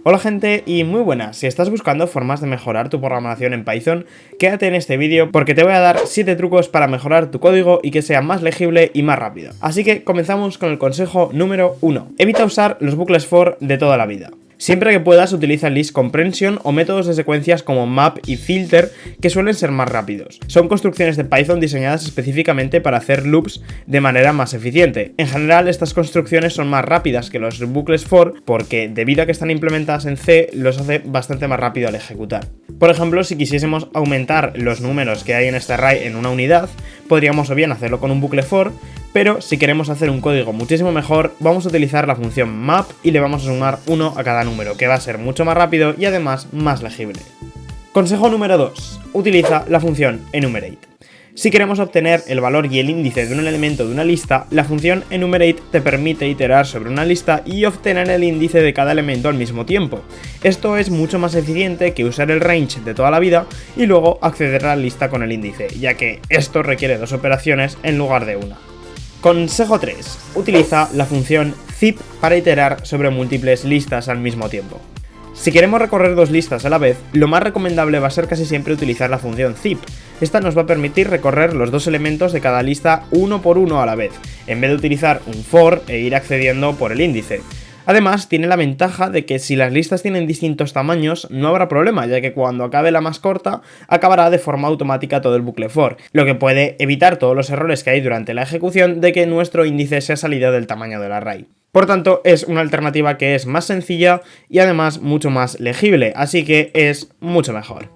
Hola gente y muy buenas, si estás buscando formas de mejorar tu programación en Python, quédate en este vídeo porque te voy a dar 7 trucos para mejorar tu código y que sea más legible y más rápido. Así que comenzamos con el consejo número 1. Evita usar los bucles for de toda la vida. Siempre que puedas utiliza list comprehension o métodos de secuencias como map y filter que suelen ser más rápidos. Son construcciones de Python diseñadas específicamente para hacer loops de manera más eficiente. En general estas construcciones son más rápidas que los bucles for porque debido a que están implementadas en C los hace bastante más rápido al ejecutar. Por ejemplo, si quisiésemos aumentar los números que hay en este array en una unidad, podríamos o bien hacerlo con un bucle for, pero si queremos hacer un código muchísimo mejor, vamos a utilizar la función map y le vamos a sumar 1 a cada número, que va a ser mucho más rápido y además más legible. Consejo número 2. Utiliza la función enumerate. Si queremos obtener el valor y el índice de un elemento de una lista, la función enumerate te permite iterar sobre una lista y obtener el índice de cada elemento al mismo tiempo. Esto es mucho más eficiente que usar el range de toda la vida y luego acceder a la lista con el índice, ya que esto requiere 2 operaciones en lugar de una. Consejo 3. Utiliza la función zip para iterar sobre múltiples listas al mismo tiempo. Si queremos recorrer 2 listas a la vez, lo más recomendable va a ser casi siempre utilizar la función zip. Esta nos va a permitir recorrer los 2 elementos de cada lista uno por uno a la vez, en vez de utilizar un for e ir accediendo por el índice. Además, tiene la ventaja de que si las listas tienen distintos tamaños, no habrá problema, ya que cuando acabe la más corta, acabará de forma automática todo el bucle for, lo que puede evitar todos los errores que hay durante la ejecución de que nuestro índice sea salido del tamaño del array. Por tanto, es una alternativa que es más sencilla y además mucho más legible, así que es mucho mejor.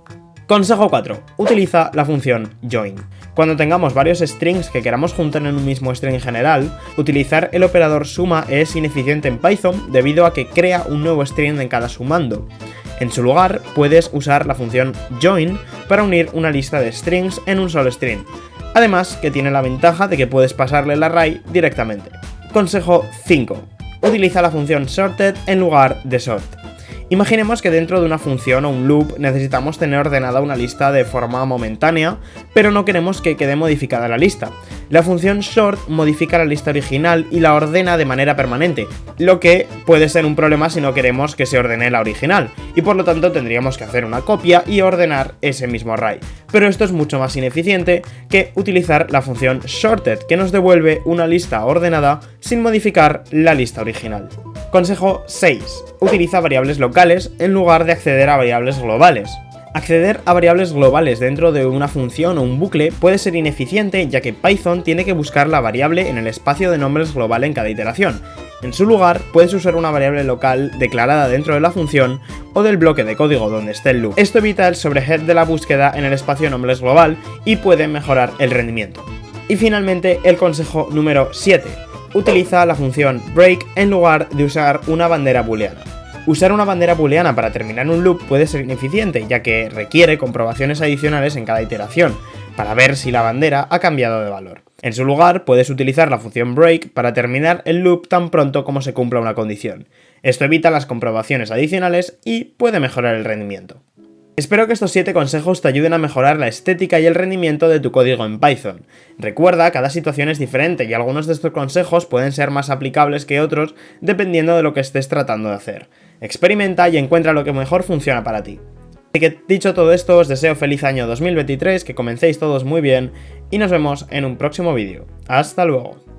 Consejo 4. Utiliza la función join. Cuando tengamos varios strings que queramos juntar en un mismo string general, utilizar el operador suma es ineficiente en Python debido a que crea un nuevo string en cada sumando. En su lugar, puedes usar la función join para unir una lista de strings en un solo string. Además, que tiene la ventaja de que puedes pasarle el array directamente. Consejo 5. Utiliza la función sorted en lugar de sort. Imaginemos que dentro de una función o un loop necesitamos tener ordenada una lista de forma momentánea, pero no queremos que quede modificada la lista. La función sort modifica la lista original y la ordena de manera permanente, lo que puede ser un problema si no queremos que se ordene la original, y por lo tanto tendríamos que hacer una copia y ordenar ese mismo array. Pero esto es mucho más ineficiente que utilizar la función sorted, que nos devuelve una lista ordenada sin modificar la lista original. Consejo 6. Utiliza variables locales en lugar de acceder a variables globales. Acceder a variables globales dentro de una función o un bucle puede ser ineficiente, ya que Python tiene que buscar la variable en el espacio de nombres global en cada iteración. En su lugar, puedes usar una variable local declarada dentro de la función o del bloque de código donde esté el loop. Esto evita el sobrehead de la búsqueda en el espacio de nombres global y puede mejorar el rendimiento. Y finalmente, el consejo número 7. Utiliza la función break en lugar de usar una bandera booleana. Usar una bandera booleana para terminar un loop puede ser ineficiente, ya que requiere comprobaciones adicionales en cada iteración, para ver si la bandera ha cambiado de valor. En su lugar, puedes utilizar la función break para terminar el loop tan pronto como se cumpla una condición. Esto evita las comprobaciones adicionales y puede mejorar el rendimiento. Espero que estos 7 consejos te ayuden a mejorar la estética y el rendimiento de tu código en Python. Recuerda, cada situación es diferente y algunos de estos consejos pueden ser más aplicables que otros dependiendo de lo que estés tratando de hacer. Experimenta y encuentra lo que mejor funciona para ti. Así que dicho todo esto, os deseo feliz año 2023, que comencéis todos muy bien y nos vemos en un próximo vídeo. ¡Hasta luego!